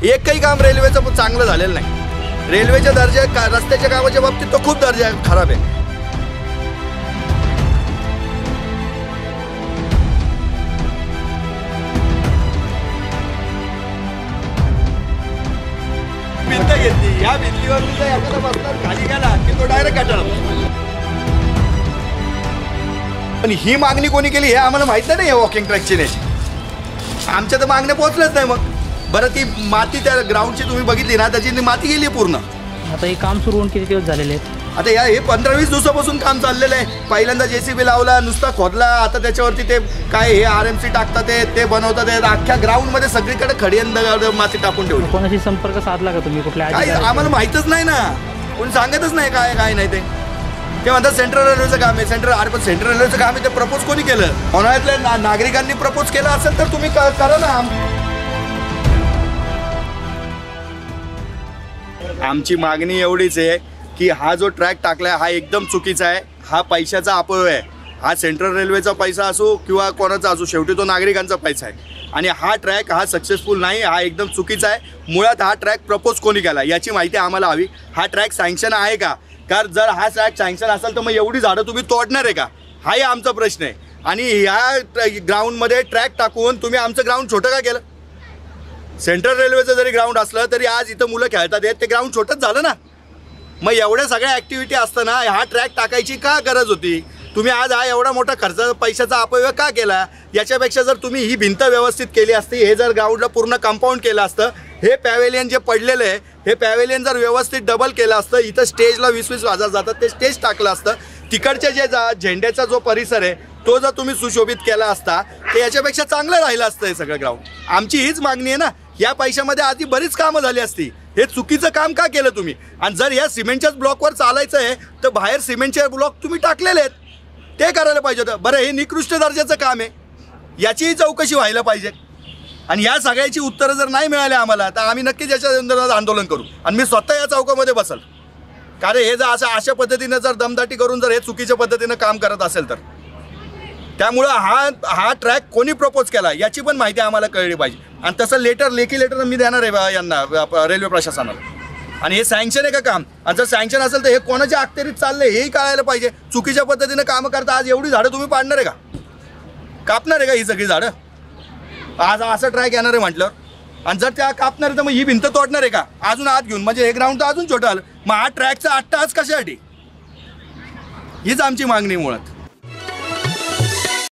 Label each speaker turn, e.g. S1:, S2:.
S1: एकही काम रेल्वेचं चांगलं झालेलं नाही। रेल्वेच्या दर्जा रस्त्याच्या कामाच्या बाबतीत तो खूप दर्जा खराब आहे। भिंत घेतली, या भिंतीवर एखादा बसणार खाली गेला की तो डायरेक्ट गटारात। पण ही मागणी कोणी केली हे आम्हाला माहित नाही वॉकिंग ट्रॅकची न्यायची। आमच्या तर मागण्या पोहोचल्याच नाही। मग बरं ती माती त्या ग्राउंडची तुम्ही बघितली ना, त्याची माती गेली पूर्ण।
S2: आता हे काम सुरू होऊन किती दिवस झालेले आहेत?
S1: आता हे 15-20 दिवसापासून काम चाललेलं आहे। पहिल्यांदा JCB लावला, नुसता खोदला, आता त्याच्यावरती ते काय हे RMC टाकतात, ते बनवतात, अख्ख्या ग्राउंडमध्ये सगळीकडे खडी माती टाकून ठेवली।
S2: कोणाशी संपर्क साधला का तुम्ही? कुठल्या
S1: काय आम्हाला माहितच नाही ना, कोणी सांगतच नाही काय काय नाही। ते म्हणतात सेंट्रल रेल्वेचं काम आहे, पण सेंट्रल रेल्वेचं काम आहे ते प्रपोज कोणी केलं? उन्हाळ्यातल्या नागरिकांनी प्रपोज केलं असेल तर तुम्ही करा ना। आमची मागणी एवढीच आहे की हा जो ट्रॅक टाकलाय हा एकदम चुकीचा आहे। हा पैशाचा अपव्यय आहे। हा सेंट्रल रेल्वेचा पैसा असो किंवा कोणाचा असो, शेवटी तो नागरिकांचा पैसा आहे। आणि हा ट्रॅक हा सक्सेसफुल नाही, हा एकदम चुकीचा आहे। मुळात हा ट्रॅक प्रपोज कोणी केला याची माहिती आम्हाला हवी। हा ट्रॅक सँक्शन आहे का? कारण जर हा ट्रॅक सँक्शन असेल तर मग एवढी झाडं तुम्ही तोडणार आहे का? हाही आमचा प्रश्न आहे। आणि ह्या ग्राउंडमध्ये ट्रॅक टाकून तुम्ही आमचं ग्राउंड छोटं का केलं? सेंट्रल रेल्वेचं जरी ग्राउंड असलं तरी आज इथं मुलं खेळतात ते ग्राउंड छोटंच झालं ना। मग एवढ्या सगळ्या ॲक्टिव्हिटी असताना हा ट्रॅक टाकायची का गरज होती? तुम्ही आज हा एवढा मोठा खर्च पैशाचा अपव्यय का केला? याच्यापेक्षा जर तुम्ही ही भिंत व्यवस्थित केली असती, हे जर ग्राउंडला पूर्ण कंपाऊंड केलं असतं, हे पॅव्हेलियन जे पडलेलं आहे हे पॅव्हेलियन जर व्यवस्थित डबल केलं असतं, इथं स्टेजला 20-20 हजार जातात ते स्टेज टाकलं असतं, तिकडचे जे झेंड्याचा जो परिसर आहे तो जर तुम्ही सुशोभित केला असता ते याच्यापेक्षा चांगलं राहिलं असतं हे सगळं ग्राउंड। आमची हीच मागणी आहे ना। या पैशामध्ये आधी बरीच कामं झाली असती। हे चुकीचं काम का केलं तुम्ही? आणि जर या सिमेंटच्याच ब्लॉकवर चालायचं आहे तर बाहेर सिमेंटचे ब्लॉक तुम्ही टाकलेले आहेत, ते करायला पाहिजे होतं। बरं, हे निकृष्ट दर्जाचं काम आहे, याचीही चौकशी व्हायला पाहिजे। आणि या सगळ्याची उत्तरं जर नाही मिळाली आम्हाला तर आम्ही नक्कीच याच्या विरोधात आंदोलन करू आणि मी स्वतः या चौकामध्ये बसल। कारण हे जर अशा पद्धतीनं जर दमदाटी करून जर हे चुकीच्या पद्धतीनं काम करत असेल तर त्यामुळं हा ट्रॅक कोणी प्रपोज केला याची पण माहिती आम्हाला कळली पाहिजे। आणि तसं लेखी लेटर मी देणार आहे यांना, रेल्वे प्रशासनाला। आणि हे सँक्शन आहे का काम? आणि जर सँक्शन असेल तर हे कोणाच्या अखत्यारीत चाललंय हेही कळायला पाहिजे। चुकीच्या पद्धतीनं कामं करता आज एवढी झाडं तुम्ही पाडणार आहे का? कापणार आहे का ही सगळी झाडं? आज असं ट्रॅक येणार आहे म्हटलं आणि जर त्या कापणार आहे तर मग ही भिंत तोडणार आहे का अजून आत घेऊन? म्हणजे हे ग्राउंड तर अजून छोटं आलं, मग हा ट्रॅकचा आट्टा आज कशासाठी? हीच आमची मागणी मुळात।